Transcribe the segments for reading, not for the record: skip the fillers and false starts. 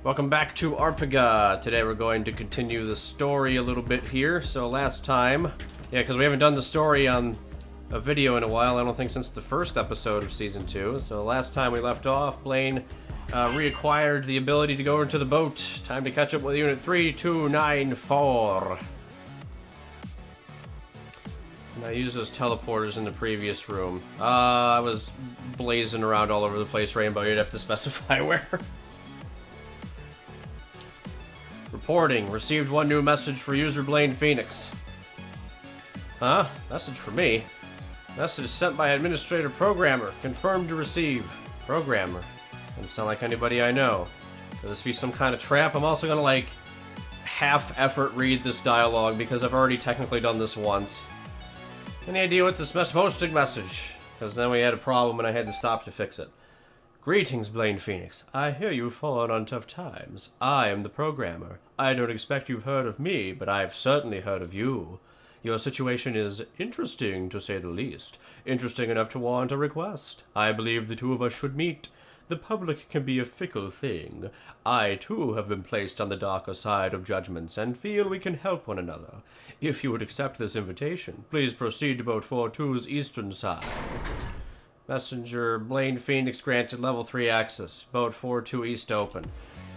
Welcome back to Arpaga. Today we're going to continue the story a little bit here. So last time, because we haven't done the story on a video in a while, I don't think since the first episode of Season 2. So last time we left off, Blaine reacquired the ability to go into the boat. Time to catch up with Unit 3294. And I used those teleporters in the previous room. I was blazing around all over the place, Rainbow. You'd have to specify where. Reporting. Received one new message for user Blaine Phoenix. Huh? Message for me? Message sent by administrator programmer. Confirmed to receive. Programmer. Doesn't sound like anybody I know. Could this be some kind of trap? I'm also gonna, like, half-effort read this dialogue because I've already technically done this once. Any idea what this posting message? Because then we had a problem and I had to stop to fix it. Greetings, Blaine Phoenix. I hear you've fallen on tough times. I am the programmer. I don't expect you've heard of me, but I've certainly heard of you. Your situation is interesting, to say the least. Interesting enough to warrant a request. I believe the two of us should meet. The public can be a fickle thing. I, too, have been placed on the darker side of judgments and feel we can help one another. If you would accept this invitation, please proceed to Boat 42's eastern side. Messenger, Blaine Phoenix granted level 3 access. Boat 42 east open.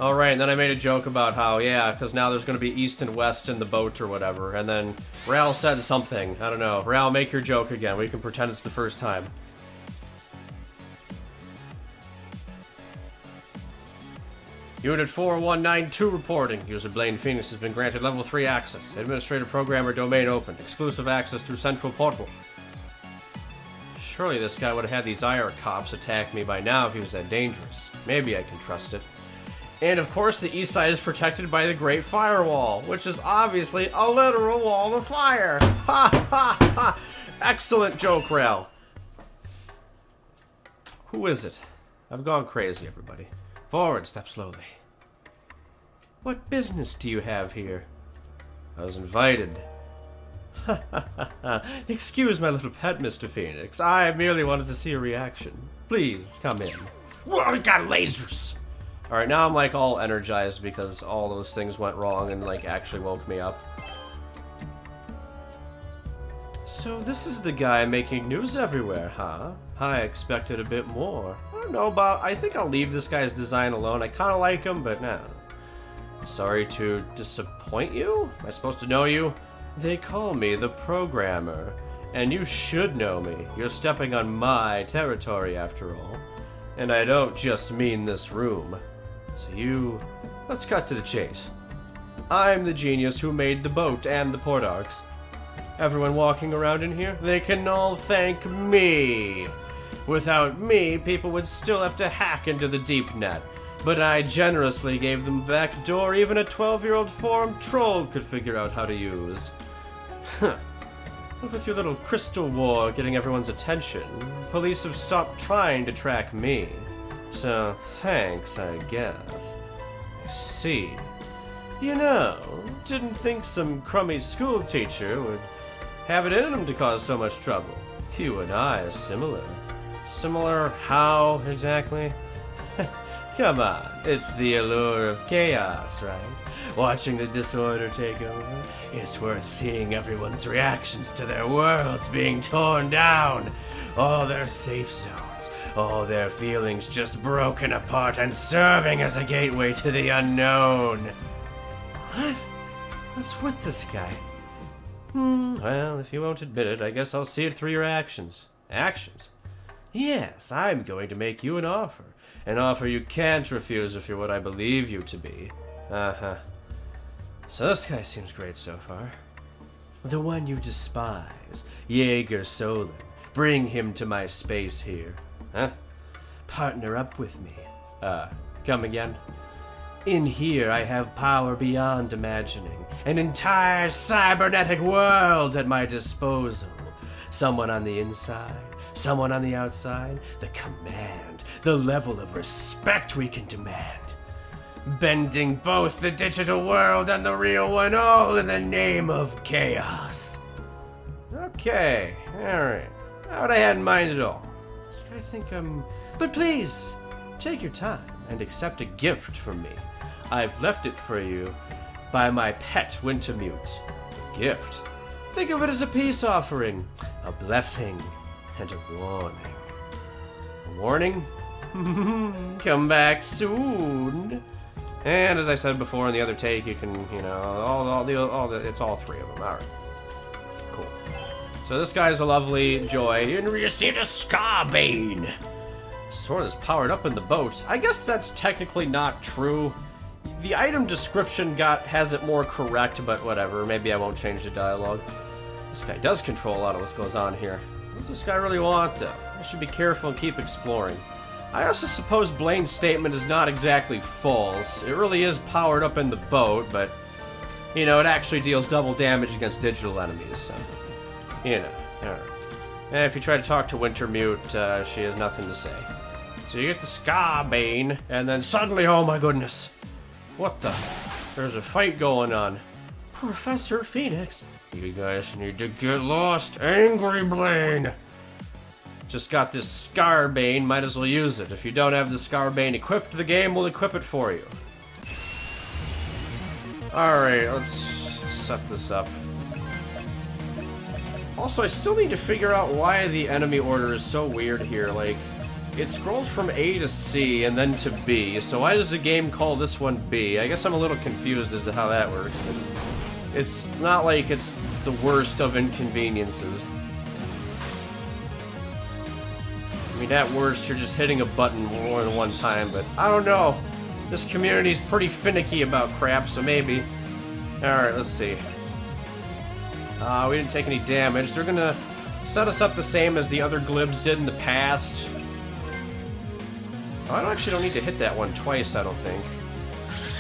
Alright, and then I made a joke about how, yeah, because now there's going to be east and west in the boat or whatever. And then Ral said something. I don't know. Ral, make your joke again. We can pretend it's the first time. Unit 4192 reporting. User Blaine Phoenix has been granted level 3 access. Administrator programmer domain open. Exclusive access through central portal. Surely this guy would have had these IR cops attack me by now if he was that dangerous. Maybe I can trust it. And of course the east side is protected by the Great Firewall, which is obviously a literal wall of fire. Ha ha ha! Excellent joke, Ral. Who is it? I've gone crazy, everybody. Forward, step slowly. What business do you have here? I was invited. Excuse my little pet, Mr. Phoenix. I merely wanted to see a reaction. Please, come in. Whoa, we got lasers! Alright, now I'm like all energized because all those things went wrong and like actually woke me up. So this is the guy making news everywhere, huh? I expected a bit more. I don't know about... I think I'll leave this guy's design alone. I kind of like him, but no. Sorry to disappoint you? Am I supposed to know you? They call me the programmer. And you should know me. You're stepping on my territory, after all. And I don't just mean this room. So you... Let's cut to the chase. I'm the genius who made the boat and the port arcs. Everyone walking around in here, they can all thank me. Without me, people would still have to hack into the deep net. But I generously gave them a back door even a 12-year-old forum troll could figure out how to use. Huh. Look with your little crystal war getting everyone's attention. Police have stopped trying to track me. So, thanks, I guess. I see. You know, didn't think some crummy school teacher would have it in him to cause so much trouble. You and I are similar. Similar how, exactly? Come on, it's the allure of chaos, right? Watching the disorder take over. It's worth seeing everyone's reactions to their worlds being torn down. All their safe zones, all their feelings just broken apart and serving as a gateway to the unknown. What? What's with this guy? Well, if you won't admit it, I guess I'll see it through your actions. Actions? Yes, I'm going to make you an offer. An offer you can't refuse if you're what I believe you to be. Uh-huh. So this guy seems great so far. The one you despise, Jaeger Solon. Bring him to my space here. Huh? Partner up with me. Come again? In here, I have power beyond imagining. An entire cybernetic world at my disposal. Someone on the inside, someone on the outside. The command, the level of respect we can demand. Bending both the digital world and the real one, all in the name of chaos. Okay, alright. Not what I had in mind at all. I think I'm... But please, take your time and accept a gift from me. I've left it for you by my pet Wintermute. A gift. Think of it as a peace offering, a blessing, and a warning. A warning? Come back soon. And as I said before in the other take, you can, you know, it's all three of them. All right. Cool. So this guy's a lovely joy. And we received a Scarbane. Sword is powered up in the boat. I guess that's technically not true. The item description has it more correct, but whatever. Maybe I won't change the dialogue. This guy does control a lot of what goes on here. What does this guy really want, though? I should be careful and keep exploring. I also suppose Blaine's statement is not exactly false. It really is powered up in the boat, but, you know, it actually deals double damage against digital enemies, so, you know, alright. And if you try to talk to Wintermute, she has nothing to say. So you get the Scarbane, and then suddenly, oh my goodness, what the? There's a fight going on. Professor Phoenix, you guys need to get lost, Angry Blaine. Just got this Scarbane, might as well use it. If you don't have the Scarbane equipped, the game will equip it for you. Alright, let's set this up. Also, I still need to figure out why the enemy order is so weird here. Like, it scrolls from A to C and then to B, so why does the game call this one B? I guess I'm a little confused as to how that works. It's not like it's the worst of inconveniences. I mean, at worst, you're just hitting a button more than one time, but I don't know. This community's pretty finicky about crap, so maybe. Alright, let's see. We didn't take any damage. They're gonna set us up the same as the other Glibs did in the past. Oh, I actually don't need to hit that one twice, I don't think.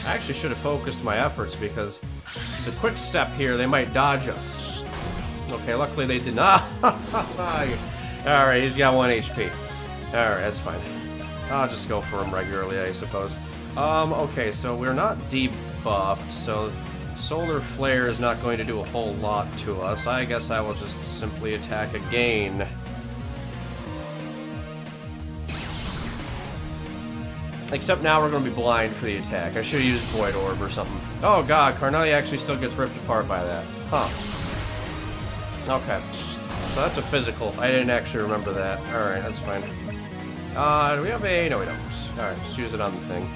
I actually should have focused my efforts, because the quick step here, they might dodge us. Okay, luckily they did not. Alright, he's got 1 HP. Alright, that's fine. I'll just go for him regularly, I suppose. Okay, so we're not debuffed, so Solar Flare is not going to do a whole lot to us. I guess I will just simply attack again. Except now we're going to be blind for the attack. I should have used Void Orb or something. Oh god, Karnelia actually still gets ripped apart by that. Huh. Okay. So that's a physical. I didn't actually remember that. Alright, that's fine. Do we have a... No, we don't. Alright, just use it on the thing.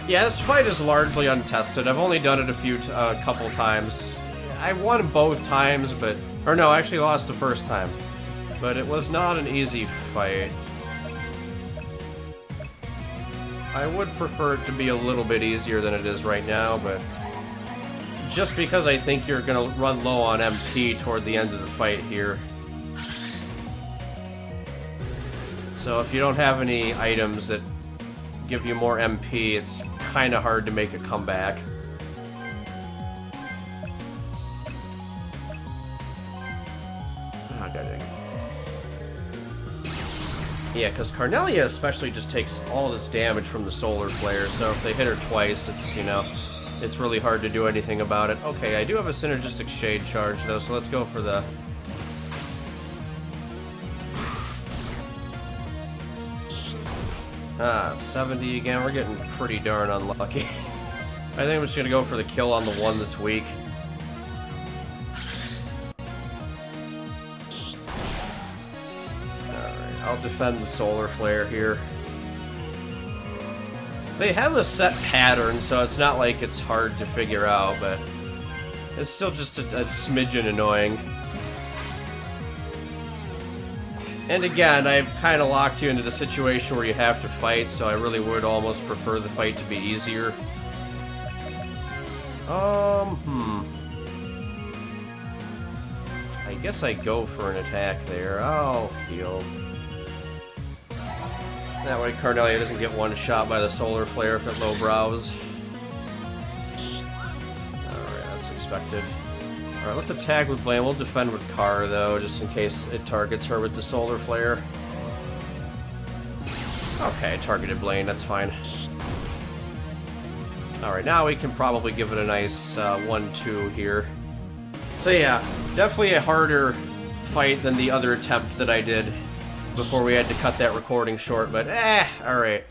Yeah, this fight is largely untested. I've only done it a couple times. I won both times, but... Or no, I actually lost the first time. But it was not an easy fight. I would prefer it to be a little bit easier than it is right now, but... Just because I think you're gonna run low on MP toward the end of the fight here. So if you don't have any items that give you more MP, it's kinda hard to make a comeback. Oh, god dang. Yeah, because Karnelia especially just takes all this damage from the Solar Flare, so if they hit her twice, it's, you know... It's really hard to do anything about it. Okay, I do have a synergistic shade charge, though, so let's go for the... Ah, 70 again. We're getting pretty darn unlucky. I think I'm just going to go for the kill on the one that's weak. Alright, I'll defend the Solar Flare here. They have a set pattern, so it's not like it's hard to figure out, but it's still just a smidgen annoying. And again, I've kind of locked you into the situation where you have to fight, so I really would almost prefer the fight to be easier. I guess I go for an attack there. I'll heal. That way Karnelia doesn't get one shot by the Solar Flare if it low brows. Alright, that's expected. Alright, let's attack with Blaine. We'll defend with Kar, though, just in case it targets her with the Solar Flare. Okay, targeted Blaine, that's fine. Alright, now we can probably give it a nice 1-2 here. So yeah, definitely a harder fight than the other attempt that I did before we had to cut that recording short, but alright.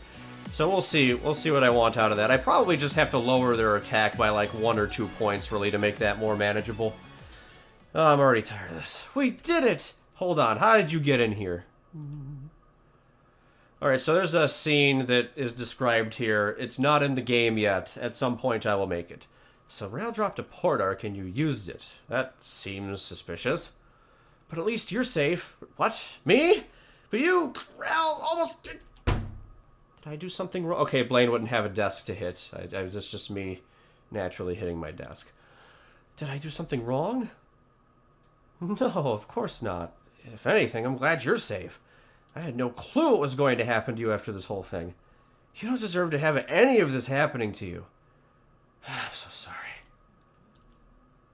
So we'll see what I want out of that. I probably just have to lower their attack by like 1 or 2 points, really, to make that more manageable. Oh, I'm already tired of this. We did it! Hold on, how did you get in here? Alright, so there's a scene that is described here. It's not in the game yet. At some point I will make it. So Rail dropped a port arc and you used it. That seems suspicious. But at least you're safe. What? Me? But you, Rail, almost... Did I do something wrong? Okay, Blaine wouldn't have a desk to hit. It's just me naturally hitting my desk. Did I do something wrong? No, of course not. If anything, I'm glad you're safe. I had no clue what was going to happen to you after this whole thing. You don't deserve to have any of this happening to you. I'm so sorry.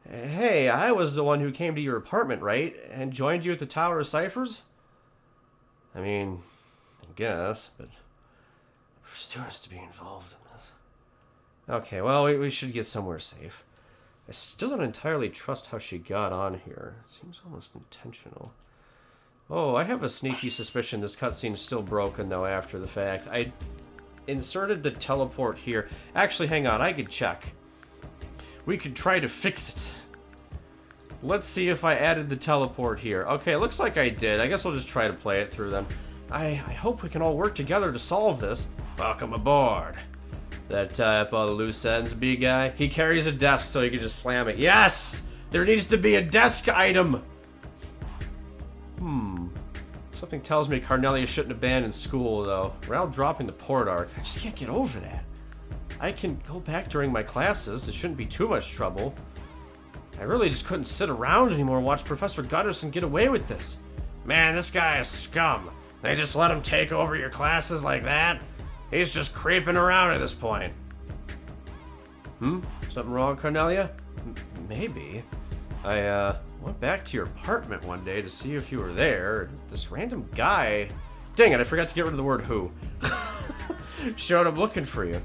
Hey, I was the one who came to your apartment, right? And joined you at the Tower of Ciphers? I mean, I guess, but for students to be involved in this. Okay, well, we should get somewhere safe. I still don't entirely trust how she got on here. It seems almost intentional. Oh, I have a sneaky suspicion this cutscene is still broken, though, after the fact. I inserted the teleport here. Actually, hang on, I could check. We could try to fix it. Let's see if I added the teleport here. Okay, it looks like I did. I guess we'll just try to play it through then. I hope we can all work together to solve this. Welcome aboard. That type all the loose ends, big guy. He carries a desk so he can just slam it. Yes! There needs to be a desk item! Something tells me Karnelia shouldn't abandon school, though. Rail dropping the port arc. I just can't get over that. I can go back during my classes. It shouldn't be too much trouble. I really just couldn't sit around anymore and watch Professor Gutterson get away with this. Man, this guy is scum. They just let him take over your classes like that? He's just creeping around at this point. Something wrong, Karnelia? Maybe. I went back to your apartment one day to see if you were there. This random guy... Dang it, I forgot to get rid of the word who. Showed up looking for you.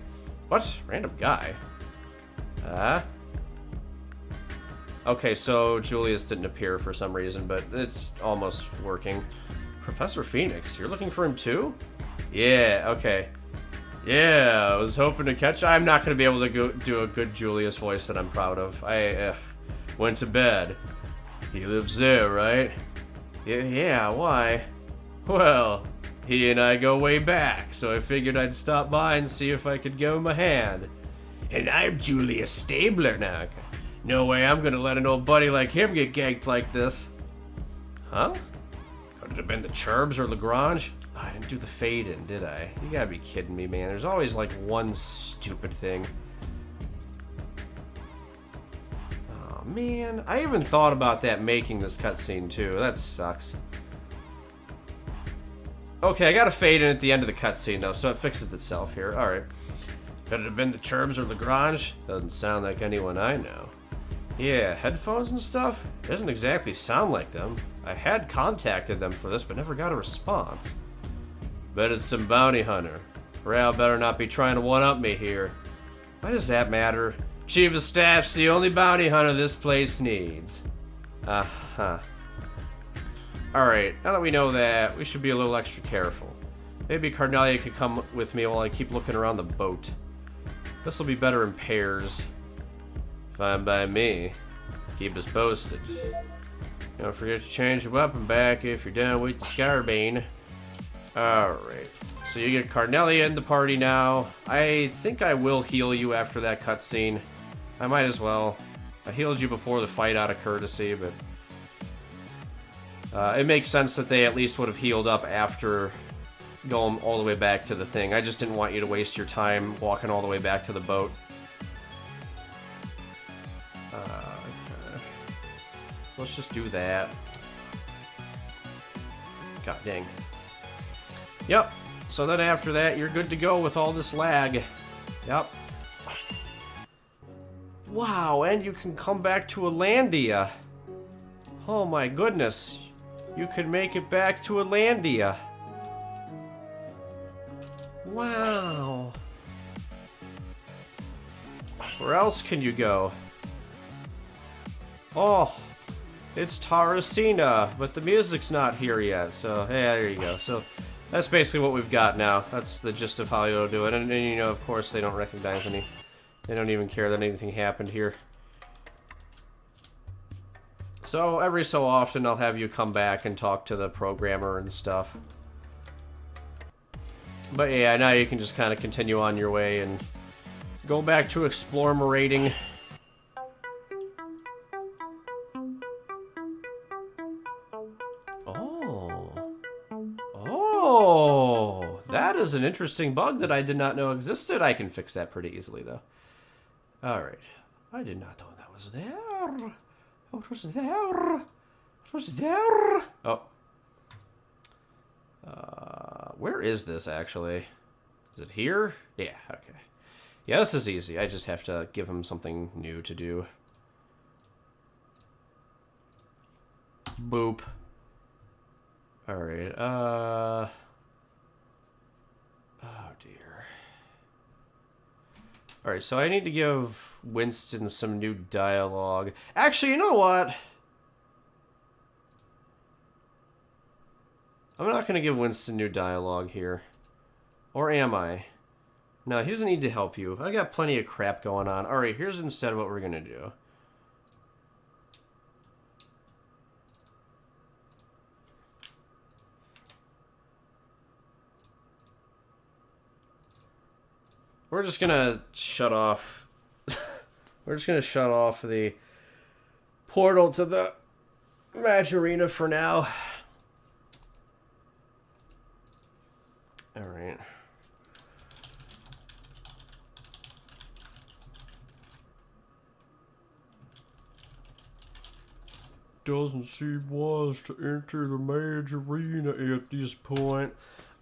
What? Random guy? Okay, so Julius didn't appear for some reason, but it's almost working. Professor Phoenix, you're looking for him too? Yeah, okay. Yeah, I was hoping to catch... I'm not going to be able to do a good Julius voice that I'm proud of. I went to bed. He lives there, right? Yeah, why? Well, he and I go way back, so I figured I'd stop by and see if I could give him a hand. And I'm Julius Stabler now. No way I'm gonna let an old buddy like him get ganked like this. Huh? Could it have been the Churbs or Lagrange? Oh, I didn't do the fade in, did I? You gotta be kidding me, man. There's always like one stupid thing. Oh man, I even thought about that making this cutscene too. That sucks. Okay, I got a fade in at the end of the cutscene though, so it fixes itself here. Alright. Could it have been the Churbs or Lagrange? Doesn't sound like anyone I know. Yeah, headphones and stuff? Doesn't exactly sound like them. I had contacted them for this, but never got a response. Bet it's some bounty hunter. Rail better not be trying to one-up me here. Why does that matter? Chief of Staff's the only bounty hunter this place needs. Uh-huh. Alright, now that we know that, we should be a little extra careful. Maybe Karnelia could come with me while I keep looking around the boat. This'll be better in pairs. Fine by me. Keep us posted. Don't forget to change your weapon back if you're done with the Scarbane. Alright. So you get Karnelia in the party now. I think I will heal you after that cutscene. I might as well. I healed you before the fight out of courtesy, but... it makes sense that they at least would have healed up after going all the way back to the thing. I just didn't want you to waste your time walking all the way back to the boat. Okay. So let's just do that. God dang. Yep. So then after that, you're good to go with all this lag. Yep. Wow, and you can come back to Alandia. Oh my goodness. You can make it back to Alandia. Wow. Where else can you go? Oh, it's Tarasina, but the music's not here yet, so yeah, there you go. So That's basically what we've got now. That's the gist of how you'll do it. And you know, of course, they don't recognize any. They don't even care that anything happened here. So every so often, I'll have you come back and talk to the programmer and stuff. But yeah, now you can just kind of continue on your way and go back to explore-merating. Oh, that is an interesting bug that I did not know existed. I can fix that pretty easily, though. Alright. I did not know that was there. What was there? What was there? Oh. Where is this, actually? Is it here? Yeah, okay. Yeah, this is easy. I just have to give him something new to do. Boop. Alright, oh dear. Alright, so I need to give Winston some new dialogue. Actually, you know what? I'm not going to give Winston new dialogue here. Or am I? No, he doesn't need to help you. I got plenty of crap going on. Alright, here's instead what we're going to do. We're just gonna shut off. We're just gonna shut off the portal to the match arena for now. All right. Doesn't seem wise to enter the match arena at this point.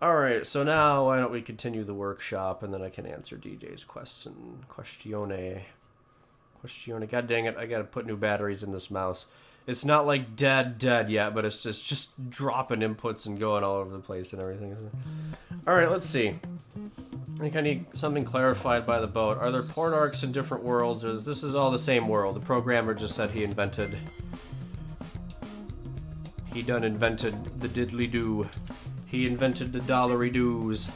Alright, so now why don't we continue the workshop and then I can answer DJ's question. Questione. God dang it, I gotta put new batteries in this mouse. It's not like dead yet, but it's just dropping inputs and going all over the place and everything. Alright, let's see. I think I need something clarified by the boat. Are there port arcs in different worlds, or this is all the same world? The programmer just said he invented... He done invented the diddly-doo. He invented the dollary-doos.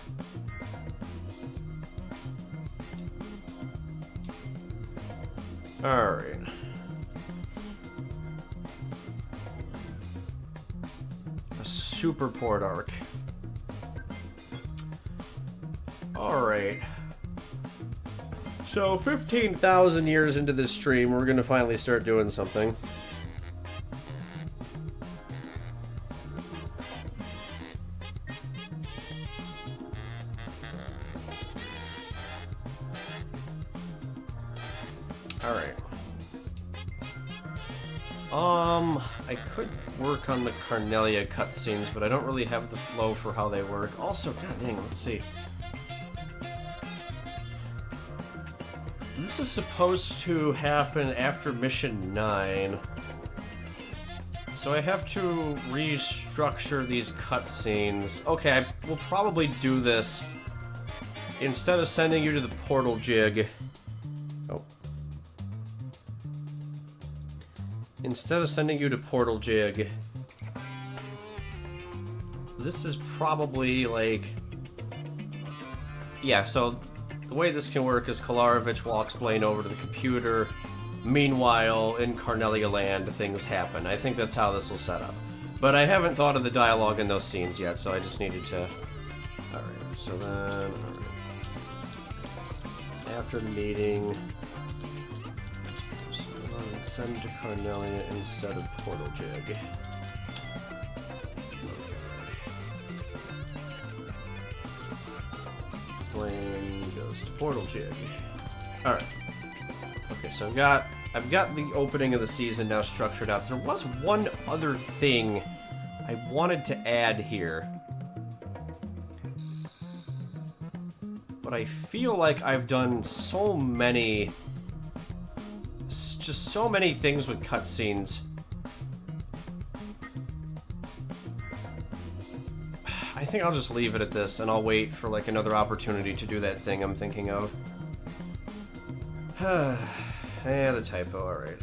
Alright. A super port arc. Alright. So, 15,000 years into this stream, we're gonna finally start doing something. I could work on the Karnelia cutscenes, but I don't really have the flow for how they work. Also, god dang, let's see. This is supposed to happen after Mission 9. So I have to restructure these cutscenes. Okay, I will probably do this. Instead of sending you to the portal jig... Instead of sending you to Portal Jig, this is probably like... Yeah, so the way this can work is Kolarovich will explain over to the computer. Meanwhile, in Karnelia land, things happen. I think that's how this will set up. But I haven't thought of the dialogue in those scenes yet, so I just needed to... Alright, so then... Alright. After the meeting... Send to Karnelia instead of Portal Jig. Plane goes to Portal Jig. Alright. Okay, so I've got the opening of the season now structured out. There was one other thing I wanted to add here. But I feel like I've done so many... Just so many things with cutscenes. I think I'll just leave it at this, and I'll wait for like another opportunity to do that thing I'm thinking of. Yeah, the typo, alright.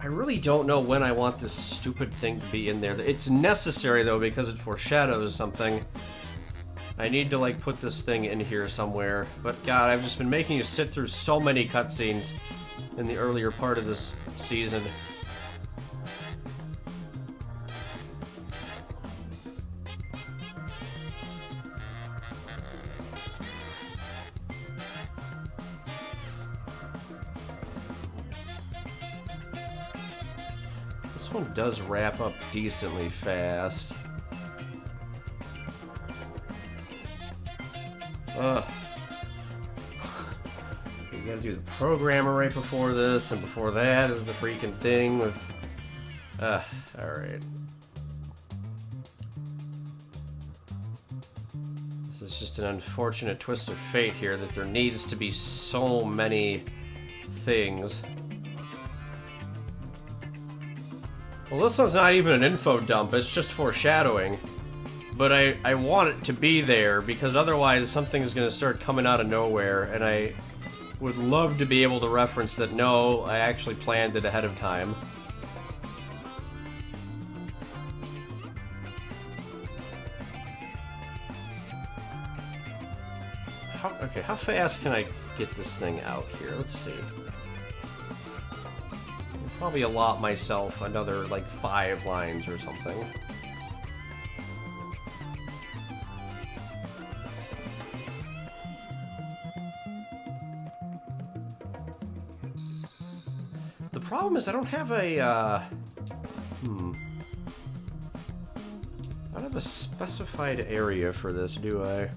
I really don't know when I want this stupid thing to be in there. It's necessary, though, because it foreshadows something. I need to, like, put this thing in here somewhere. But, God, I've just been making you sit through so many cutscenes in the earlier part of this season. This one does wrap up decently fast. Ugh. You gotta do the programmer right before this, and before that is the freaking thing with... alright. This is just an unfortunate twist of fate here, that there needs to be so many things. Well, this one's not even an info dump, it's just foreshadowing. But I want it to be there, because otherwise something's going to start coming out of nowhere, and I would love to be able to reference that, no, I actually planned it ahead of time. Okay, how fast can I get this thing out here? Let's see. I'll probably allot myself another, like, 5 lines or something. The problem is I don't have a, I don't have a specified area for this, do I?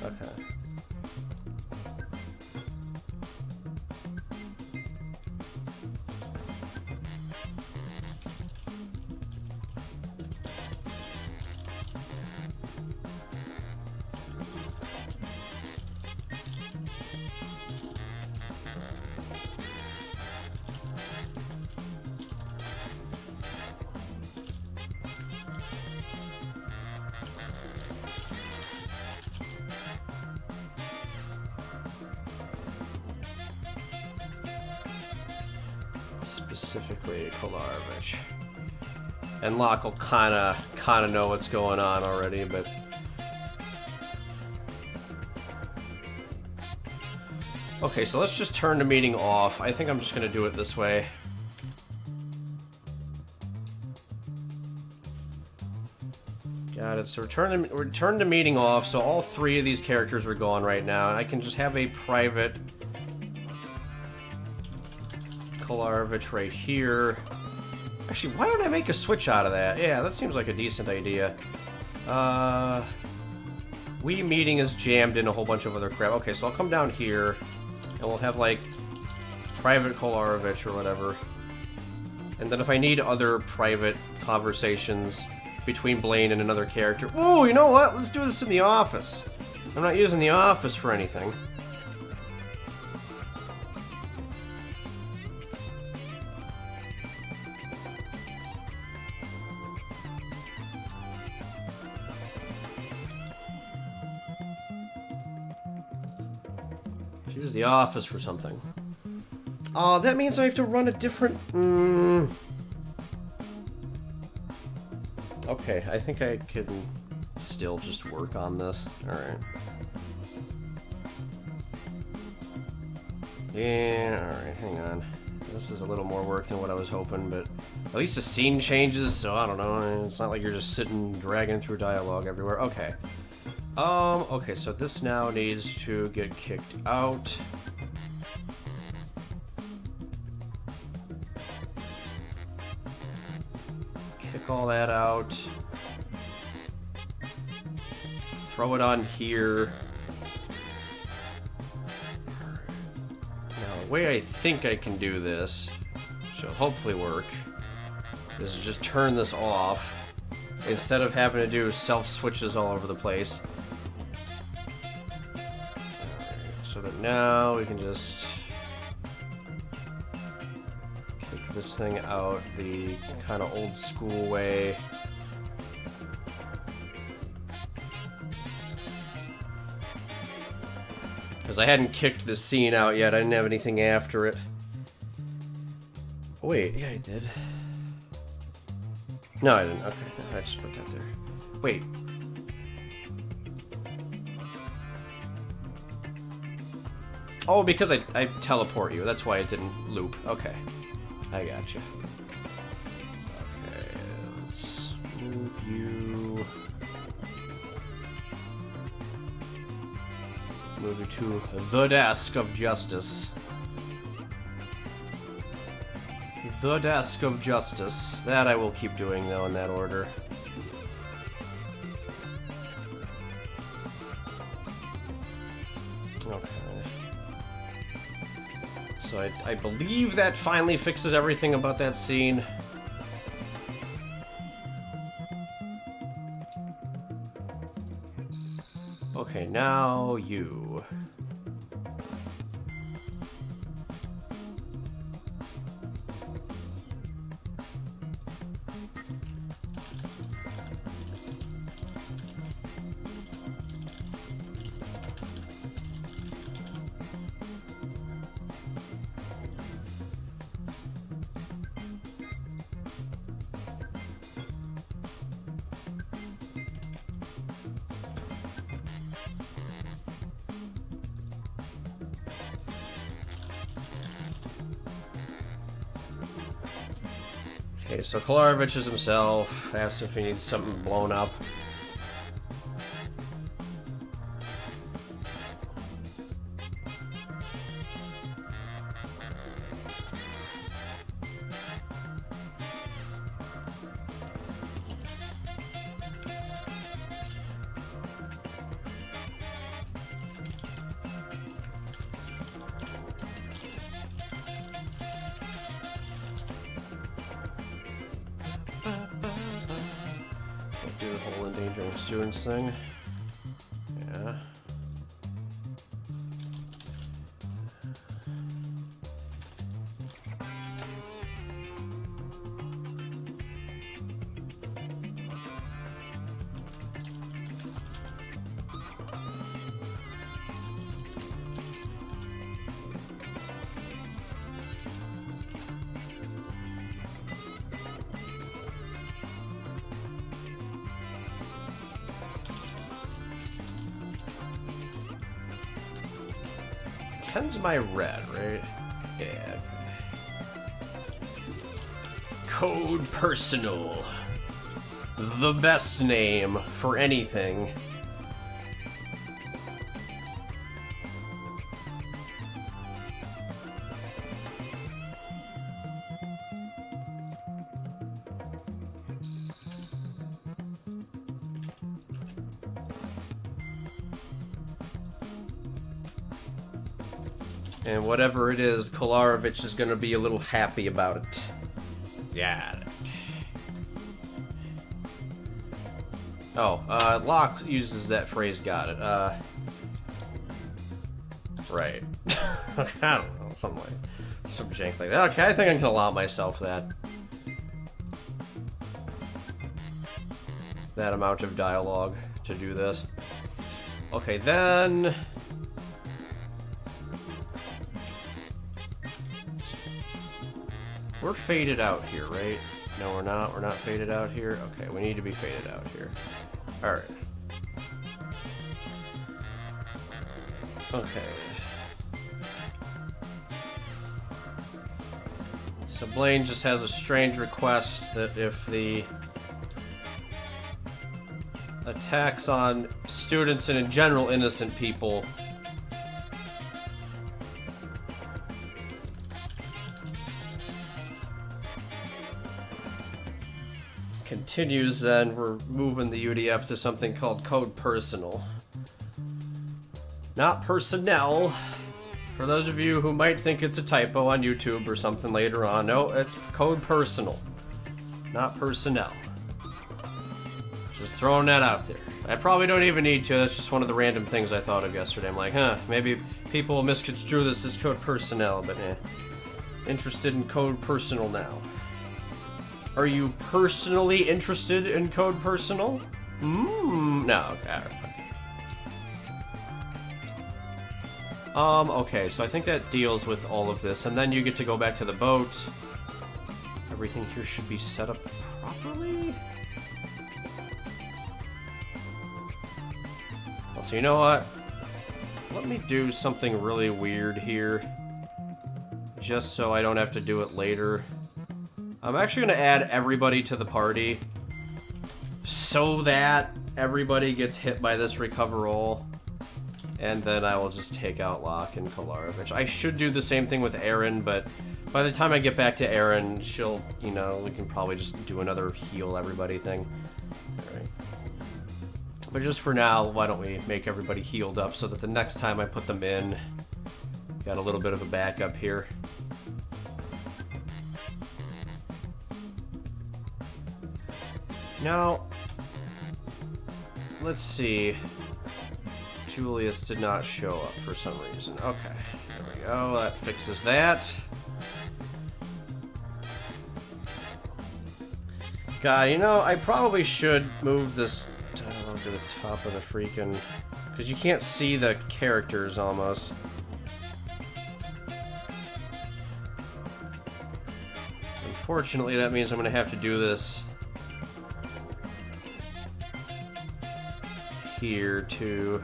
Okay. Specifically Kolarvich. And Locke will kinda know what's going on already, but okay, so let's just turn the meeting off. I think I'm just gonna do it this way. Got it. So we're turning the meeting off, so all 3 of these characters are gone right now, and I can just have a private Kolarvich right here. Actually, why don't I make a switch out of that? Yeah, that seems like a decent idea. Wii meeting is jammed in a whole bunch of other crap. Okay, so I'll come down here, and we'll have, like, private Kolarvich or whatever. And then if I need other private conversations between Blaine and another character... Oh, you know what? Let's do this in the office. I'm not using the office for anything. Use the office for something. Oh, that means I have to run a different... Okay, I think I can still just work on this. Alright. Yeah, alright, hang on. This is a little more work than what I was hoping, but at least the scene changes, so I don't know. It's not like you're just sitting dragging through dialogue everywhere. Okay. Okay, so this now needs to get kicked out. Kick all that out. Throw it on here. Now, the way I think I can do this, which will hopefully work, is just turn this off instead of having to do self-switches all over the place. So that now we can just kick this thing out the kind of old school way. Because I hadn't kicked this scene out yet, I didn't have anything after it. Oh, wait, yeah, I did. No, I didn't. Okay, no, I just put that there. Wait. Oh, because I teleport you. That's why it didn't loop. Okay. I gotcha. Okay, let's move you. Move you to the desk of justice. The desk of justice. That I will keep doing, though, in that order. Okay. So I believe that finally fixes everything about that scene. Okay, now you. Okay, so Kolarovich is himself. Asked if he needs something blown up. Do the whole endangering students thing. Yeah. Ken's my red, right? Yeah. Code Personal. The best name for anything. And whatever it is, Kolarovich is going to be a little happy about it. Got it. Oh, Locke uses that phrase, got it. Right. I don't know, something like, some jank like that. Okay, I think I can allow myself that. That amount of dialogue to do this. Okay, then... We're faded out here, right? No, we're not. We're not faded out here. Okay, we need to be faded out here. Alright. Okay. So Blaine just has a strange request that if the attacks on students and in general innocent people continues, then we're moving the UDF to something called Code Personal. Not personnel. For those of you who might think it's a typo on YouTube or something later on, no, it's Code Personal. Not personnel. Just throwing that out there. I probably don't even need to, that's just one of the random things I thought of yesterday. I'm like, maybe people will misconstrue this as Code Personnel, but interested in Code Personal now? Are you personally interested in Code Personal? No, okay. Okay, so I think that deals with all of this, and then you get to go back to the boat. Everything here should be set up properly. So you know what? Let me do something really weird here, just so I don't have to do it later. I'm actually going to add everybody to the party, so that everybody gets hit by this recover all. And then I will just take out Locke and Kolarovich. I should do the same thing with Erin, but by the time I get back to Erin, she'll, you know, we can probably just do another heal everybody thing. Alright. But just for now, why don't we make everybody healed up so that the next time I put them in, got a little bit of a backup here. Now, let's see. Julius did not show up for some reason. Okay, there we go. That fixes that. God, you know, I probably should move this to the top of the freaking... because you can't see the characters almost. Unfortunately, that means I'm going to have to do this here too.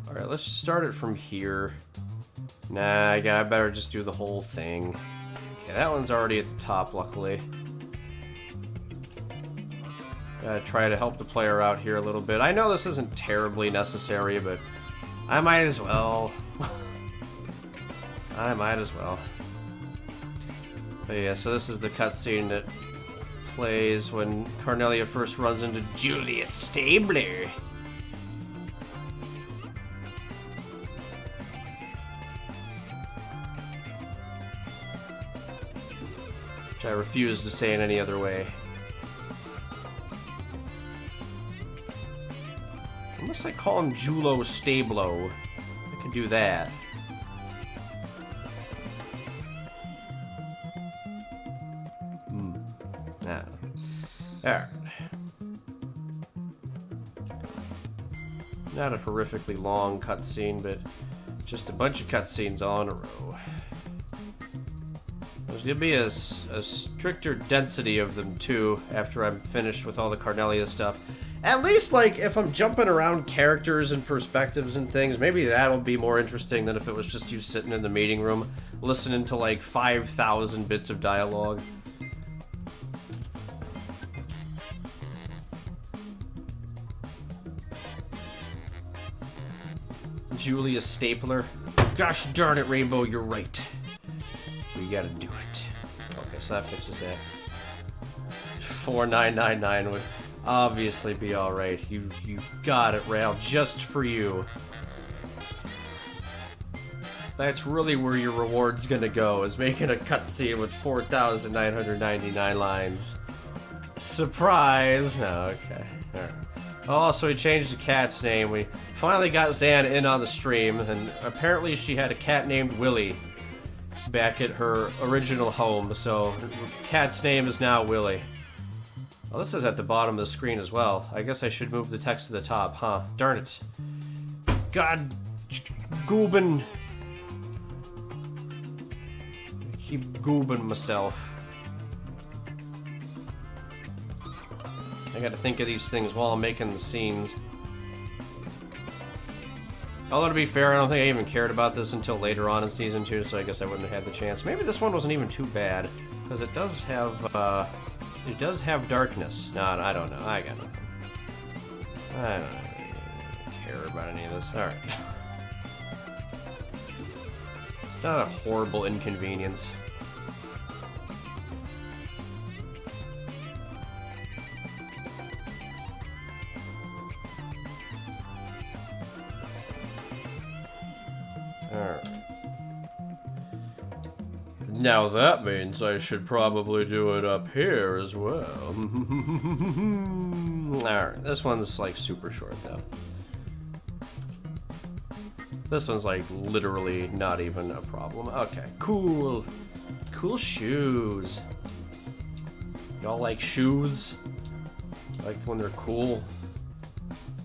Alright, let's start it from here. Nah, I better just do the whole thing. Okay, that one's already at the top, luckily. Gotta try to help the player out here a little bit. I know this isn't terribly necessary, but I might as well. I might as well. But yeah, so this is the cutscene that plays when Karnelia first runs into Julius Stabler. Which I refuse to say in any other way. Unless I call him Julo Stablo. I can do that. Alright. Not a horrifically long cutscene, but just a bunch of cutscenes all in a row. There's gonna be a stricter density of them too after I'm finished with all the Karnelia stuff. At least, like, if I'm jumping around characters and perspectives and things, maybe that'll be more interesting than if it was just you sitting in the meeting room listening to like 5,000 bits of dialogue. Julius Stapler. Gosh darn it, Rainbow, you're right. We gotta do it. Okay, so that fixes that. 4999 would obviously be alright. You got it, Rail, just for you. That's really where your reward's gonna go, is making a cutscene with 4,999 lines. Surprise! No, okay. Alright. Oh, so we changed the cat's name. We finally got Zan in on the stream, and apparently she had a cat named Willie back at her original home, so cat's name is now Willie. Well, this is at the bottom of the screen as well. I guess I should move the text to the top, huh? Darn it. God, goobin. I keep goobin myself. I gotta think of these things while I'm making the scenes. Although, to be fair, I don't think I even cared about this until later on in Season 2, so I guess I wouldn't have had the chance. Maybe this one wasn't even too bad, because it does have darkness. No, I don't know. I got nothing. I don't care about any of this. Alright. It's not a horrible inconvenience. Alright. Now that means I should probably do it up here as well. Alright, this one's like super short though. This one's like literally not even a problem. Okay, cool. Cool shoes. Y'all like shoes? Like when they're cool?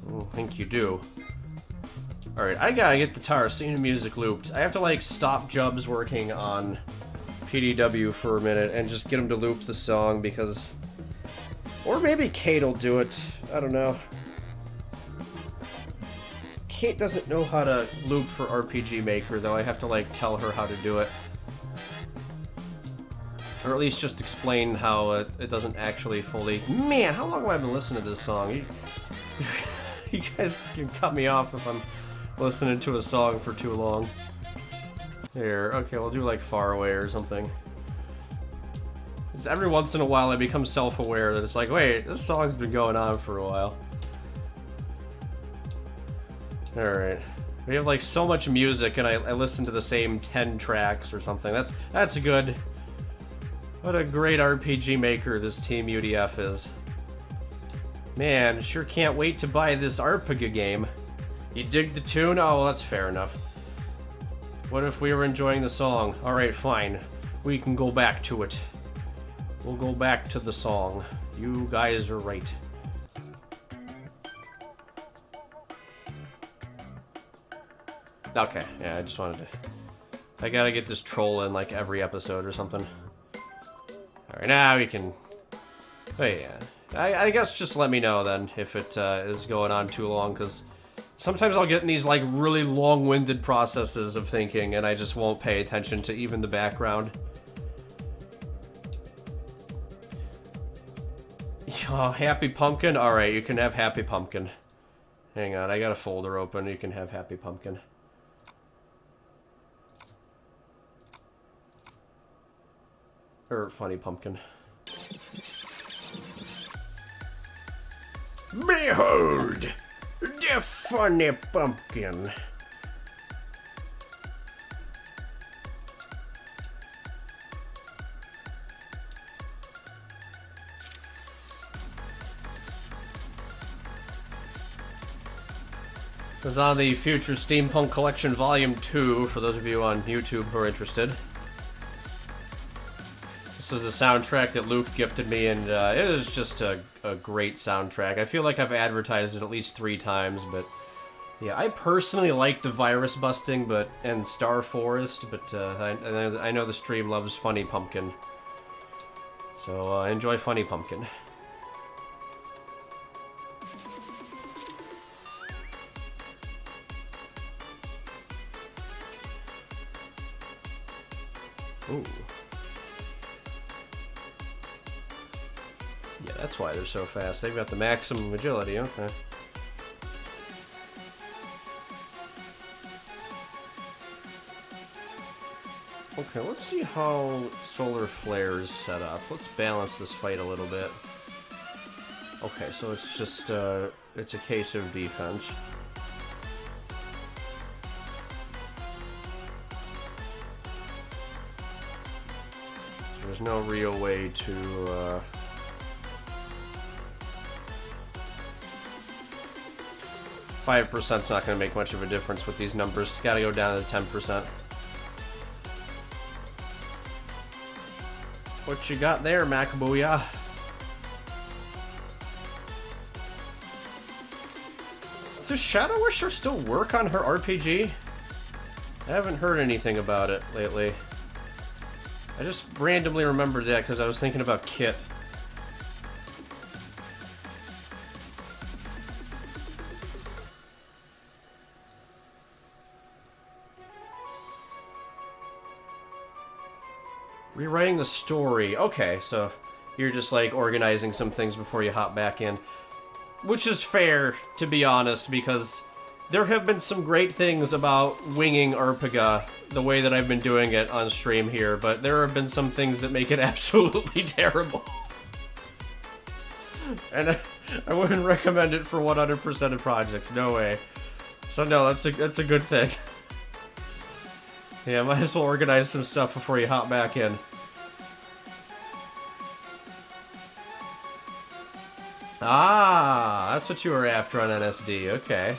I think you do. Alright, I gotta get the Teamudf music looped. I have to like stop Jubs working on PDW for a minute and just get him to loop the song because... Or maybe Kate'll do it. I don't know. Kate doesn't know how to loop for RPG Maker, though. I have to like tell her how to do it. Or at least just explain how it doesn't actually fully... Man, how long have I been listening to this song? You guys can cut me off if I'm listening to a song for too long. Here, okay, we'll do like Far Away or something. It's every once in a while I become self-aware that it's like, wait, this song's been going on for a while. Alright. We have like so much music and I listen to the same 10 tracks or something. That's good. What a great RPG Maker this Teamudf is. Man, sure can't wait to buy this Arpega game. You dig the tune? Oh, well, that's fair enough. What if we were enjoying the song? Alright, fine. We can go back to it. We'll go back to the song. You guys are right. Okay, yeah, I just wanted to... I gotta get this troll in like every episode or something. Alright, now we can... Oh yeah. I guess just let me know then if it is going on too long, because sometimes I'll get in these like really long-winded processes of thinking and I just won't pay attention to even the background. Oh, Happy Pumpkin? Alright, you can have Happy Pumpkin. Hang on, I got a folder open. You can have Happy Pumpkin. Or Funny Pumpkin. Behold! The Funny Pumpkin! This is on the Future Steampunk Collection Volume 2, for those of you on YouTube who are interested. This was a soundtrack that Luke gifted me, and it is just a great soundtrack. I feel like I've advertised it at least 3 times, but yeah, I personally like the Virus Busting and Star Forest, but I know the stream loves Funny Pumpkin. So enjoy Funny Pumpkin. Ooh. Yeah, that's why they're so fast. They've got the maximum agility, okay. Okay, let's see how Solar Flare is set up. Let's balance this fight a little bit. Okay, so it's just, it's a case of defense. There's no real way to, 5%'s not going to make much of a difference with these numbers. It's got to go down to 10%. What you got there, Macabooyah? Does Shadow Wisher still work on her RPG? I haven't heard anything about it lately. I just randomly remembered that because I was thinking about Kit. Rewriting the story. Okay, so you're just like organizing some things before you hop back in. Which is fair, to be honest, because there have been some great things about winging Arpega the way that I've been doing it on stream here, but there have been some things that make it absolutely terrible. And I wouldn't recommend it for 100% of projects, no way. So no, that's a good thing. Yeah, might as well organize some stuff before you hop back in. Ah, that's what you were after on NSD, okay.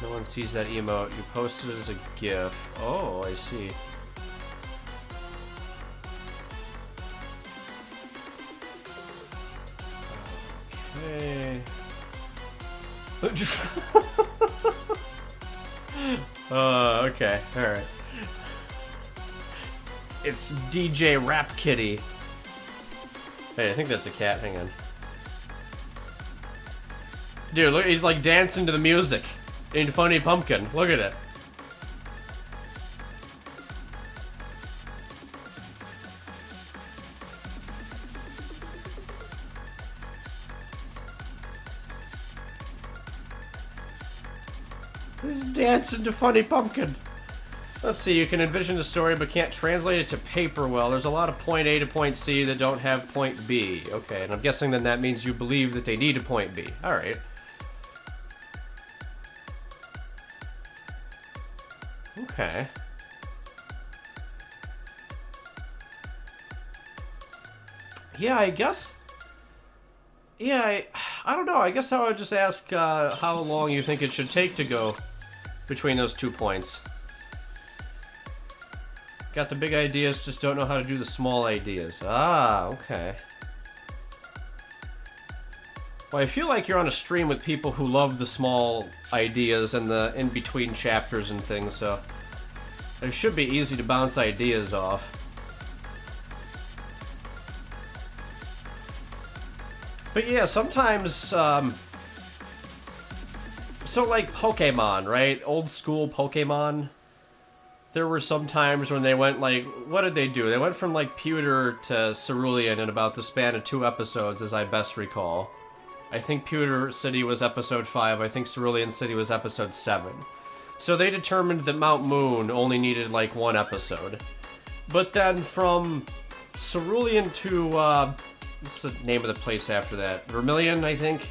No one sees that emote. You posted it as a GIF. Oh, I see. Okay. Okay, alright. It's DJ Rap Kitty. Hey, I think that's a cat, hang on. Dude, look, he's like dancing to the music in Funny Pumpkin. Look at it. He's dancing to Funny Pumpkin. Let's see, you can envision the story but can't translate it to paper well. There's a lot of point A to point C that don't have point B. Okay, and I'm guessing then that means you believe that they need a point B. Alright. Okay. Yeah, I guess... Yeah, I don't know. I guess I would just ask how long you think it should take to go between those 2 points. Got the big ideas, just don't know how to do the small ideas. Ah, okay. Well, I feel like you're on a stream with people who love the small ideas and the in-between chapters and things, so it should be easy to bounce ideas off. But yeah, sometimes, so like Pokemon, right? Old school Pokemon. There were some times when they went like, what did they do? They went from like Pewter to Cerulean in about the span of 2 episodes, as I best recall. I think Pewter City was episode 5, I think Cerulean City was episode 7. So they determined that Mount Moon only needed like 1 episode. But then from Cerulean to, what's the name of the place after that? Vermilion, I think?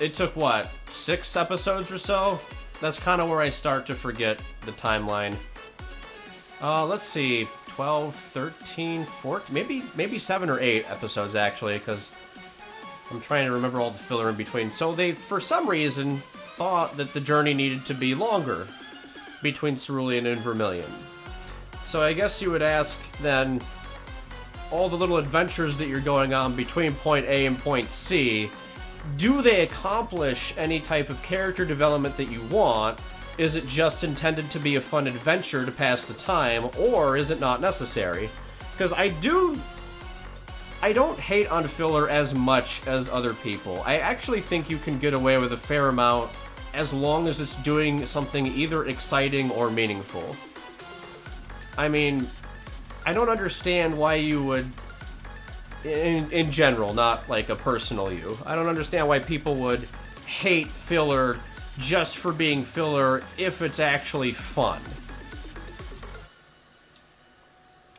It took, what, 6 episodes or so? That's kind of where I start to forget the timeline. Let's see, 12, 13, 14, maybe 7 or 8 episodes, actually, because I'm trying to remember all the filler in between. So they, for some reason, thought that the journey needed to be longer between Cerulean and Vermilion. So I guess you would ask, then, all the little adventures that you're going on between point A and point C, do they accomplish any type of character development that you want? Is it just intended to be a fun adventure to pass the time, or is it not necessary? Because I don't hate on filler as much as other people. I actually think you can get away with a fair amount as long as it's doing something either exciting or meaningful. I mean, I don't understand why you would... In general, not like a personal you. I don't understand why people would hate filler just for being filler if it's actually fun.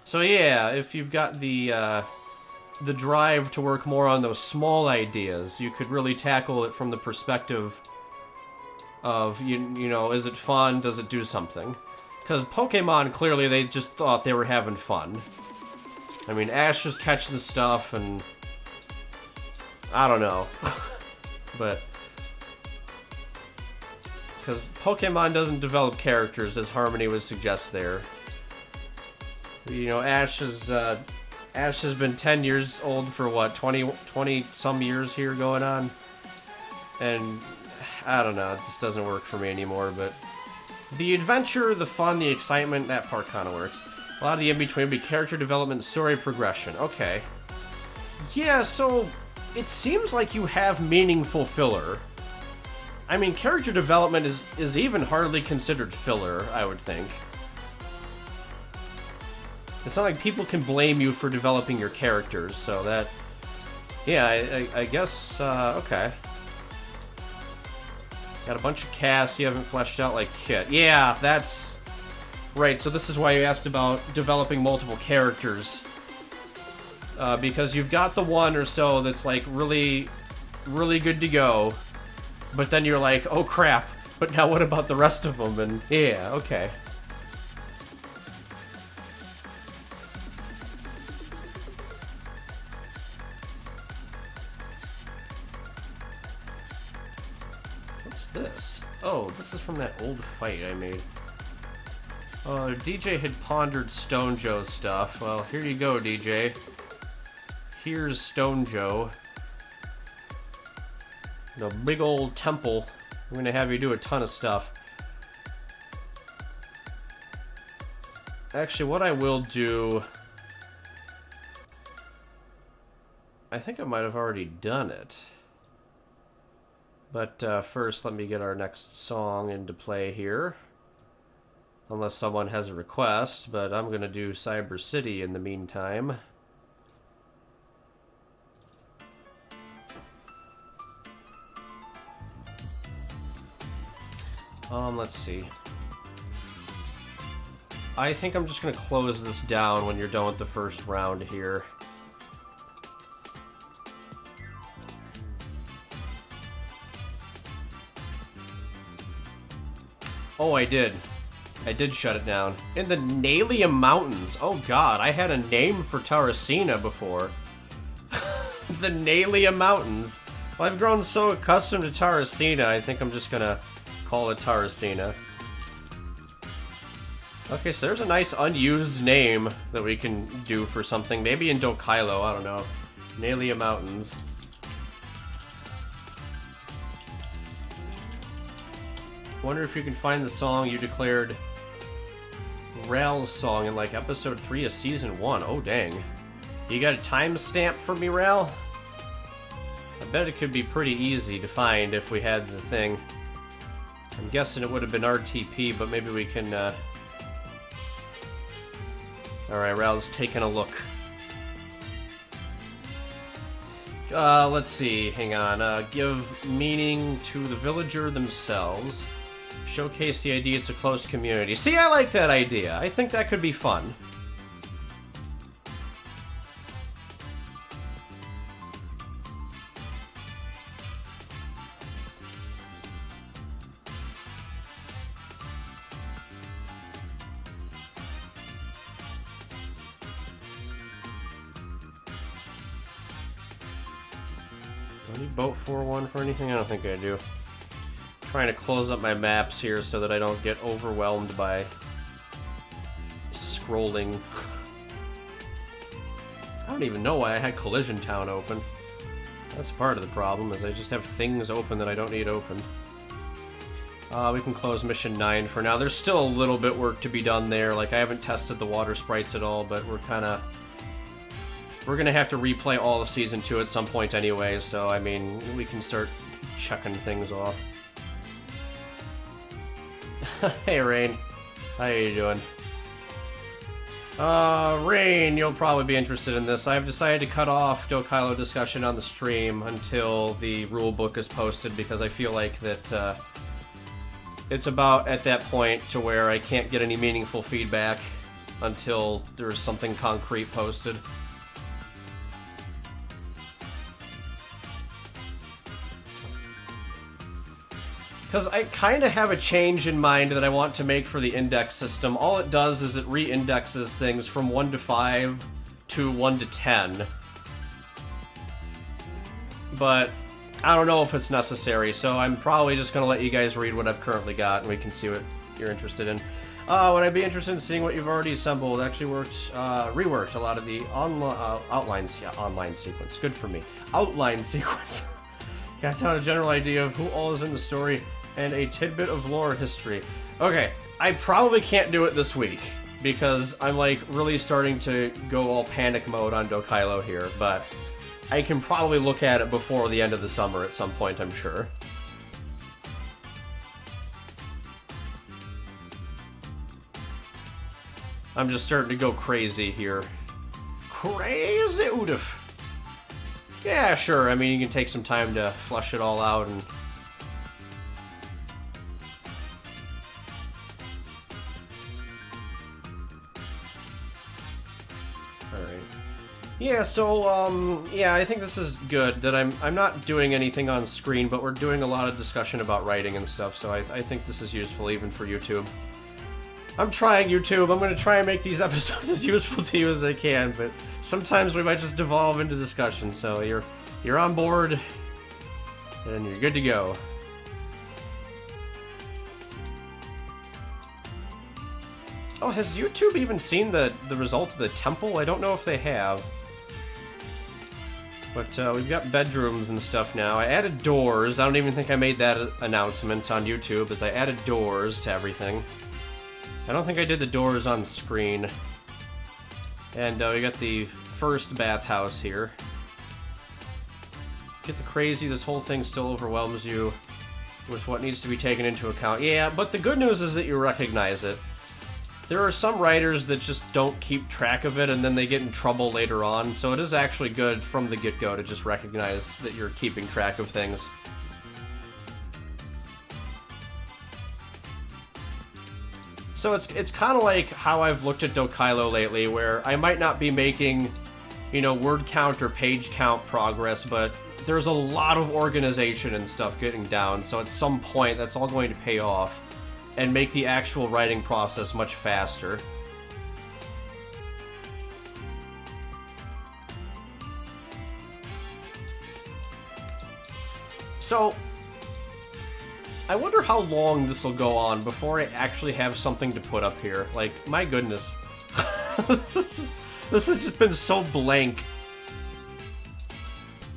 So yeah, if you've got the drive to work more on those small ideas, you could really tackle it from the perspective of, you know, is it fun? Does it do something? Because Pokemon, clearly, they just thought they were having fun. I mean, Ash was catching stuff, and... I don't know. But... because Pokemon doesn't develop characters, as Harmony would suggest there. You know, Ash has been 10 years old for, what, 20 some years here going on? And... I don't know, it just doesn't work for me anymore, but... the adventure, the fun, the excitement, that part kind of works. A lot of the in-between would be character development and story progression. Okay. Yeah, so it seems like you have meaningful filler. I mean, character development is even hardly considered filler, I would think. It's not like people can blame you for developing your characters, so that... yeah, I guess, okay. Got a bunch of cast you haven't fleshed out like Kit. Yeah, that's... right, so this is why you asked about developing multiple characters. Because you've got the one or so that's like really, really good to go. But then you're like, oh crap, but now what about the rest of them? And yeah, okay. What's this? Oh, this is from that old fight I made. DJ had pondered Stone Joe stuff. Well, here you go, DJ. Here's Stone Joe. The big old temple. I'm gonna have you do a ton of stuff. Actually, what I will do... I think I might have already done it. But first, let me get our next song into play here. Unless someone has a request, but I'm gonna do Cyber City in the meantime. Let's see. I think I'm just gonna close this down when you're done with the first round here. Oh, I did shut it down. In the Karnelia Mountains. Oh god, I had a name for Tarracina before. The Karnelia Mountains. Well, I've grown so accustomed to Tarracina, I think I'm just gonna call it Tarracina. Okay, so there's a nice unused name that we can do for something. Maybe in Dokailo, I don't know. Karnelia Mountains. Wonder if you can find the song you declared Ral's song in like episode 3 of season 1. Oh dang. You got a timestamp for me, Ral? I bet it could be pretty easy to find if we had the thing. I'm guessing it would have been RTP, but maybe we can Alright, Ral's taking a look. Let's see, hang on. Give meaning to the villager themselves. Showcase the idea it's a close community. See, I like that idea. I think that could be fun. Do I need boat 4-1 for anything? I don't think I do. Trying to close up my maps here so that I don't get overwhelmed by scrolling. I don't even know why I had Collision Town open. That's part of the problem, is I just have things open that I don't need open. We can close Mission 9 for now. There's still a little bit work to be done there. Like, I haven't tested the water sprites at all, but we're gonna have to replay all of Season 2 at some point anyway, so, I mean, we can start checking things off. Hey, Rain. How you doing? Rain, you'll probably be interested in this. I've decided to cut off Dokailo discussion on the stream until the rulebook is posted, because I feel like that, it's about at that point to where I can't get any meaningful feedback until there's something concrete posted. Because I kind of have a change in mind that I want to make for the index system. All it does is it re-indexes things from 1 to 5 to 1 to 10. But I don't know if it's necessary, so I'm probably just going to let you guys read what I've currently got, and we can see what you're interested in. Would I be interested in seeing what you've already assembled? Actually reworked a lot of the outlines. Yeah, online sequence. Good for me. Outline sequence. Got down a general idea of who all is in the story and a tidbit of lore history. Okay, I probably can't do it this week because I'm like really starting to go all panic mode on Dokailo here, but I can probably look at it before the end of the summer at some point, I'm sure. I'm just starting to go crazy here. Crazy Udif. Yeah, sure. I mean, you can take some time to flush it all out and... Alright. Yeah, so, yeah, I think this is good, that I'm not doing anything on screen, but we're doing a lot of discussion about writing and stuff, so I think this is useful even for YouTube. I'm trying YouTube. I'm going to try and make these episodes as useful to you as I can, but sometimes we might just devolve into discussion, so you're on board, and you're good to go. Oh, has YouTube even seen the result of the temple? I don't know if they have. But we've got bedrooms and stuff now. I added doors. I don't even think I made that announcement on YouTube, as I added doors to everything. I don't think I did the doors on screen. And we got the first bathhouse here. Get the crazy, this whole thing still overwhelms you with what needs to be taken into account. Yeah, but the good news is that you recognize it. There are some writers that just don't keep track of it and then they get in trouble later on, so it is actually good from the get-go to just recognize that you're keeping track of things. So it's kind of like how I've looked at Dokailo lately, where I might not be making, you know, word count or page count progress, but there's a lot of organization and stuff getting down, so at some point that's all going to pay off and make the actual writing process much faster. So, I wonder how long this will go on before I actually have something to put up here. Like, my goodness. This has just been so blank.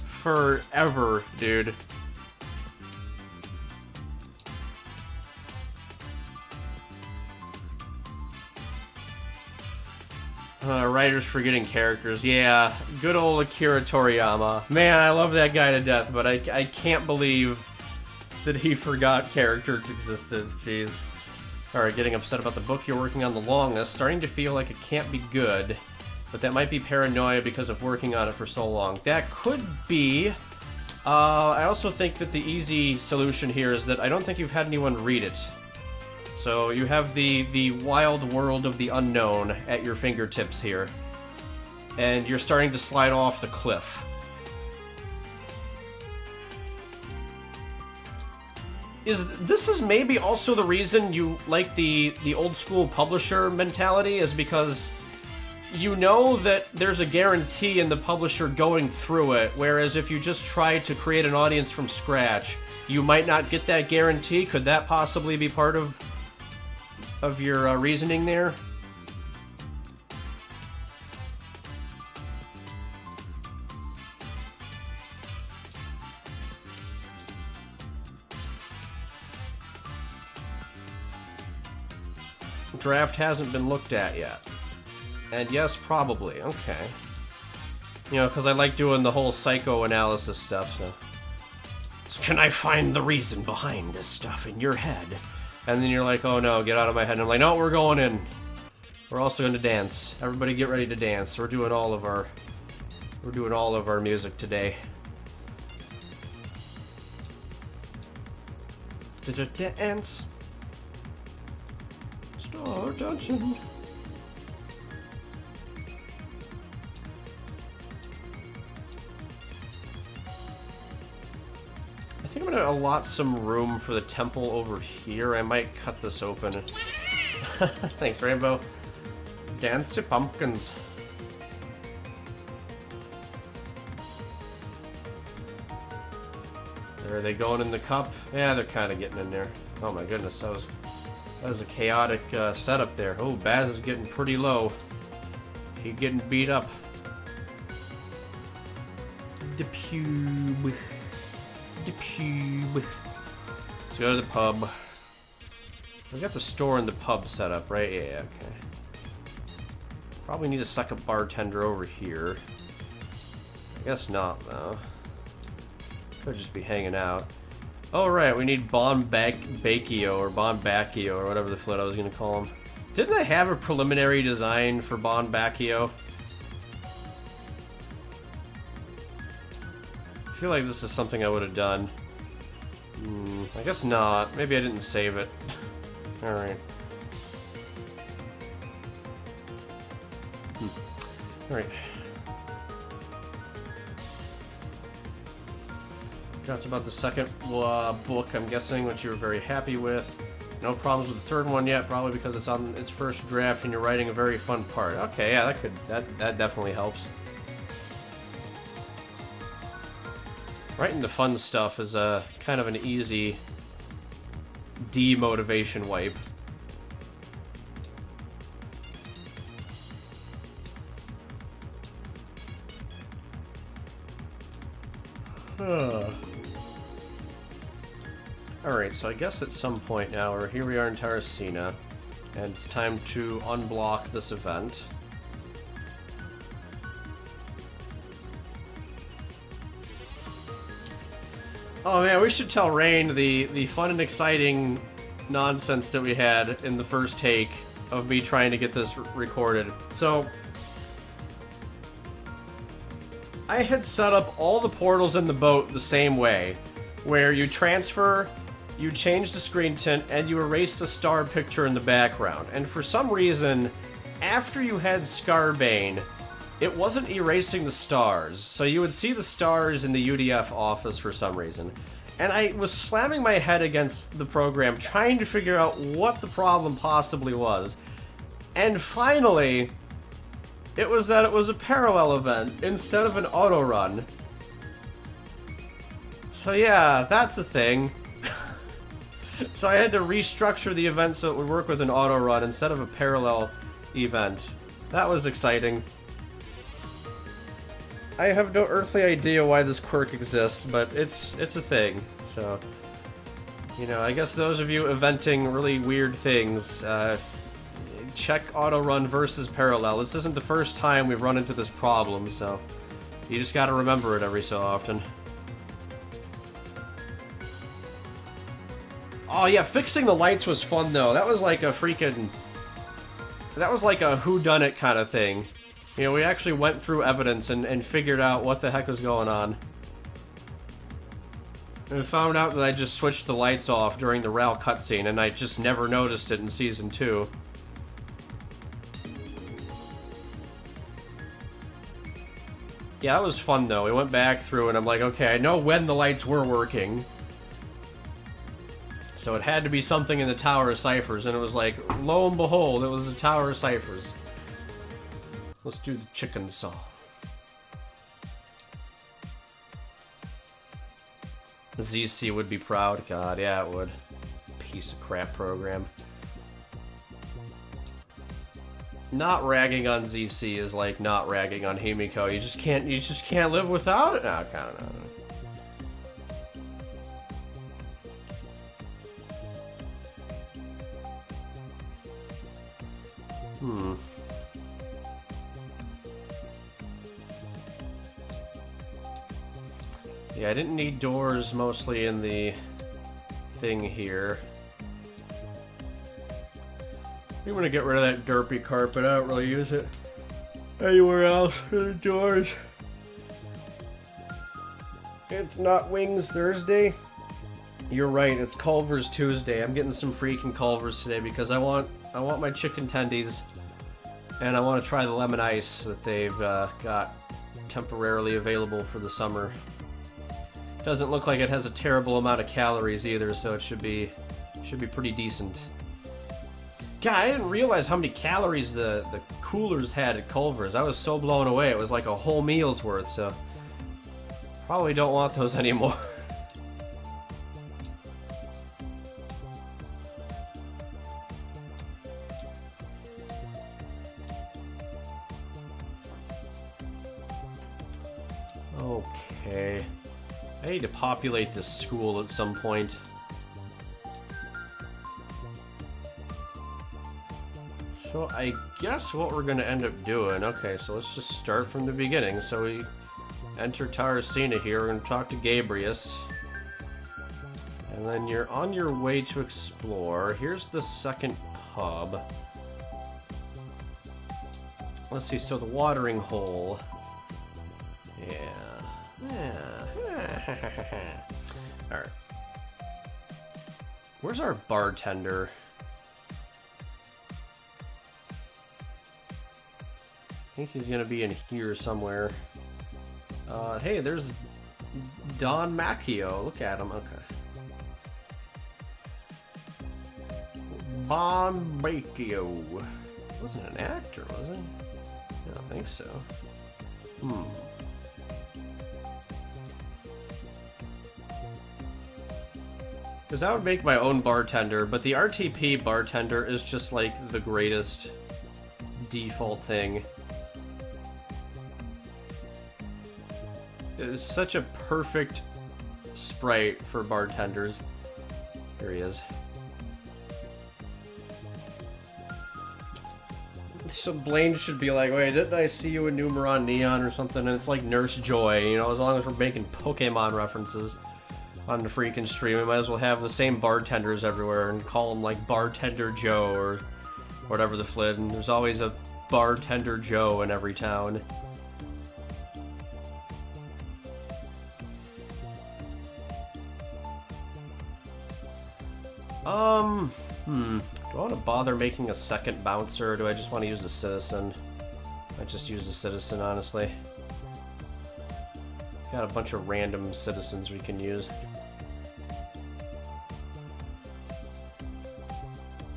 Forever, dude. Writers forgetting characters. Yeah, good old Akira Toriyama. Man, I love that guy to death, but I can't believe that he forgot characters existed. Jeez. Alright, getting upset about the book you're working on the longest. Starting to feel like it can't be good, but that might be paranoia because of working on it for so long. That could be. I also think that the easy solution here is that I don't think you've had anyone read it. So you have the wild world of the unknown at your fingertips here. And you're starting to slide off the cliff. This is maybe also the reason you like the old school publisher mentality, is because you know that there's a guarantee in the publisher going through it, whereas if you just try to create an audience from scratch, you might not get that guarantee. Could that possibly be part of your reasoning there? Draft hasn't been looked at yet. And yes, probably. Okay. You know, because I like doing the whole psychoanalysis stuff, so can I find the reason behind this stuff in your head? And then you're like, oh no, get out of my head. And I'm like, no, we're going in. We're also going to dance. Everybody get ready to dance. We're doing all of our music today. Dance. Start dancing. I think I'm going to allot some room for the temple over here. I might cut this open. Thanks, Rainbow. Dance pumpkins. Are they going in the cup? Yeah, they're kind of getting in there. Oh my goodness, that was a chaotic setup there. Oh, Baz is getting pretty low. He's getting beat up. The pube. The pube. Let's go to the pub. We got the store and the pub set up, right? Yeah, okay. Probably need a second bartender over here. I guess not, though. Could just be hanging out. Oh, right, we need Bonbacchio or Bonbacchio or whatever the flit I was going to call him. Didn't I have a preliminary design for Bonbacchio? I feel like this is something I would have done. I guess not. Maybe I didn't save it. Alright. Alright. That's about the second book, I'm guessing, which you were very happy with. No problems with the third one yet, probably because it's on its first draft and you're writing a very fun part. Okay, yeah, that definitely helps. Writing the fun stuff is kind of an easy demotivation wipe. Alright, so I guess at some point now, or here we are in Terracina, and it's time to unblock this event. Oh man, we should tell Rain the fun and exciting nonsense that we had in the first take of me trying to get this recorded. So, I had set up all the portals in the boat the same way, where you transfer, you change the screen tint, and you erase the star picture in the background. And for some reason, after you had Scarbane, it wasn't erasing the stars, so you would see the stars in the UDF office for some reason. And I was slamming my head against the program, trying to figure out what the problem possibly was. And finally, it was that it was a parallel event instead of an auto run. So yeah, that's a thing. So I had to restructure the event so it would work with an auto run instead of a parallel event. That was exciting. I have no earthly idea why this quirk exists, but it's a thing. So, you know, I guess those of you eventing really weird things, check auto run versus parallel. This isn't the first time we've run into this problem, so you just gotta remember it every so often. Oh yeah, fixing the lights was fun though. That was like a freaking... That was like a whodunit kind of thing. You know, we actually went through evidence and figured out what the heck was going on. And found out that I just switched the lights off during the RAL cutscene, and I just never noticed it in Season 2. Yeah, that was fun though. We went back through and I'm like, okay, I know when the lights were working. So it had to be something in the Tower of Ciphers, and it was like, lo and behold, it was the Tower of Ciphers. Let's do the chicken saw. ZC would be proud. God, yeah, it would. Piece of crap program. Not ragging on ZC is like not ragging on Himiko. You just can't live without it. No, kind of not. Yeah, I didn't need doors mostly in the thing here. You want to get rid of that derpy carpet. I don't really use it anywhere else for the doors. It's not Wings Thursday. You're right, it's Culver's Tuesday. I'm getting some freaking Culver's today because I want my chicken tendies, and I want to try the lemon ice that they've got temporarily available for the summer. Doesn't look like it has a terrible amount of calories either, so it should be pretty decent. God, I didn't realize how many calories the coolers had at Culver's. I was so blown away. It was like a whole meal's worth, so probably don't want those anymore. Okay. I need to populate this school at some point. So I guess what we're going to end up doing... Okay, so let's just start from the beginning. So we enter Terracina here. We're going to talk to Gabrius. And then you're on your way to explore. Here's the second pub. Let's see, so the watering hole. Yeah. Alright. Where's our bartender? I think he's gonna be in here somewhere. Hey, there's Don Macchio. Look at him. Okay. Bon Macchio. Wasn't an actor, was he? I don't think so. Because I would make my own bartender, but the RTP bartender is just like the greatest default thing. It's such a perfect sprite for bartenders. Here he is. So Blaine should be like, wait, didn't I see you in Numeron Neon or something? And it's like Nurse Joy, you know, as long as we're making Pokemon references on the freaking stream, we might as well have the same bartenders everywhere and call them like Bartender Joe or whatever the flit. And there's always a Bartender Joe in every town. Do I want to bother making a second bouncer, or do I just want to use a citizen? I just use a citizen, honestly. Got a bunch of random citizens we can use.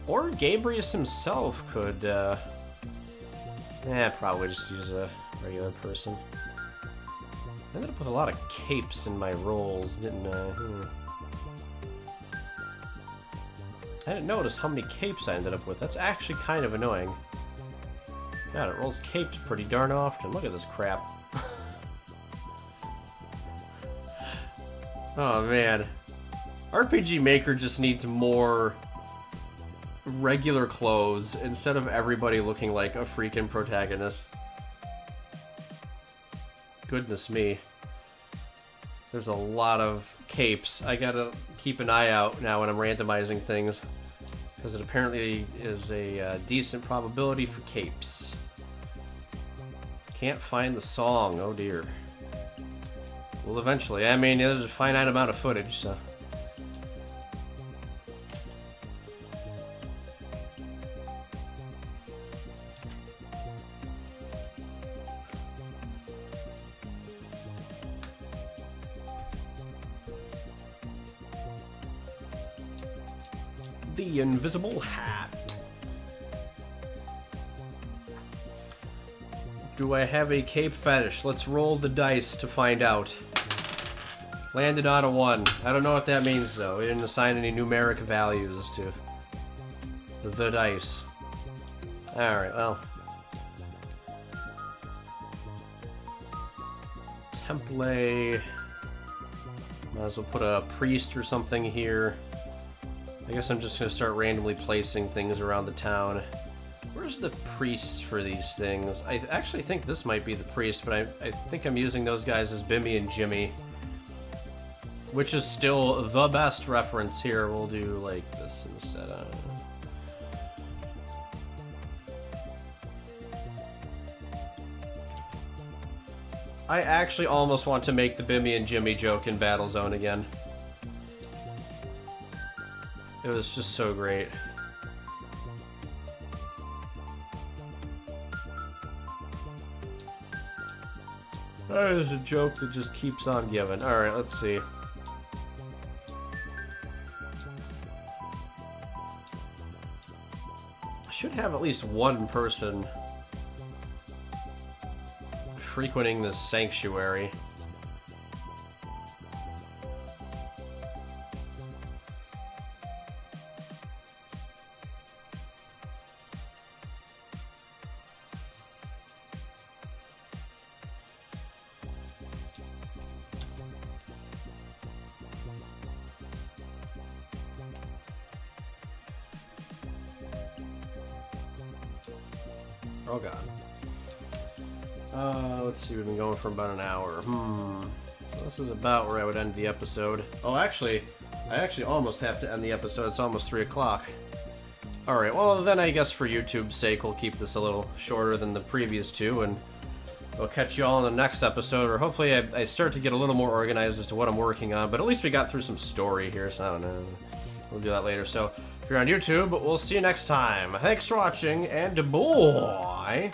Or Gabrius himself could, probably just use a regular person. I ended up with a lot of capes in my rolls, didn't I? I didn't notice how many capes I ended up with. That's actually kind of annoying. God, it rolls capes pretty darn often. Look at this crap. Oh, man. RPG Maker just needs more regular clothes instead of everybody looking like a freaking protagonist. Goodness me. There's a lot of capes. I gotta keep an eye out now when I'm randomizing things, because it apparently is a decent probability for capes. Can't find the song. Oh dear. Well, eventually. I mean, there's a finite amount of footage, so... The invisible hat. Do I have a cape fetish? Let's roll the dice to find out. Landed on a 1. I don't know what that means, though. We didn't assign any numeric values to the dice. Alright, well. Template. Might as well put a priest or something here. I guess I'm just going to start randomly placing things around the town. Where's the priest for these things? I actually think this might be the priest, but I think I'm using those guys as Bimmy and Jimmy. Which is still the best reference here. We'll do like this instead. I actually almost want to make the Bimmy and Jimmy joke in Battlezone again. It was just so great. That is a joke that just keeps on giving. Alright, let's see. I should have at least one person frequenting this sanctuary. Oh god. Let's see, we've been going for about an hour. So this is about where I would end the episode. Oh, actually, I actually almost have to end the episode. It's almost 3 o'clock. Alright, well then I guess for YouTube's sake we'll keep this a little shorter than the previous two, and we'll catch you all in the next episode, or hopefully I start to get a little more organized as to what I'm working on, but at least we got through some story here, so I don't know. We'll do that later. So, if you're on YouTube, we'll see you next time. Thanks for watching, and boy...